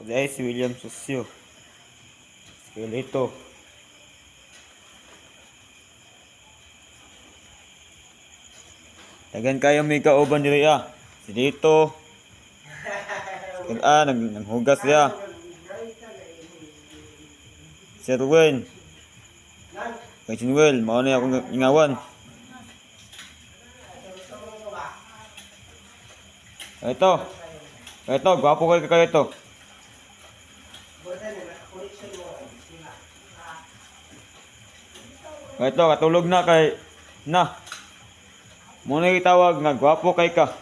Dahil si William Susyo. Skeleto. Dagan kayo may kauban diri Si dito. Nanghugas siya. Sir Wen. Kay Chinwell, mao na akong ingawan. Ito, gwapo kayo ito. Ito, katulog na kay muna itawag nga gwapo kay ka.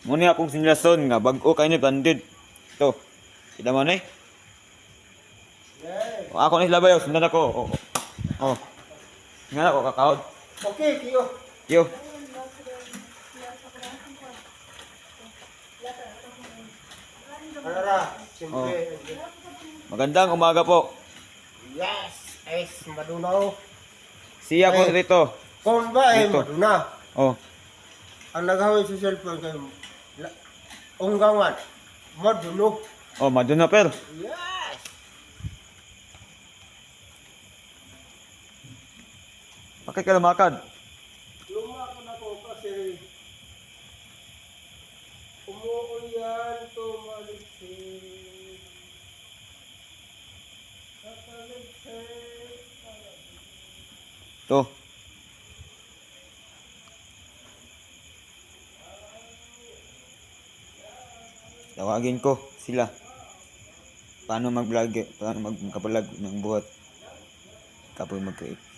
Muna akong sinyason nga bag-o kay ni bandid. Ito, kita mo na ako na ilabayaw, sundan ako. Nga ako, kakahod. Okay, Kiyo. Kiyo. Siyempre. Magandang umaga po. Yes, madunaw. Siya ko dito. Kung ba Dito. maduna? Ang naghawin sa cellphone kayo, unggawan, maduno. Maduna per. Yes! Bakit ka lumakad? Lumakad ako kasi umuulan, tumaliksin. To. Tawagin ko sila. Paano mag-vlog, paano magkapalag ng buhat. Kapoy mag-create.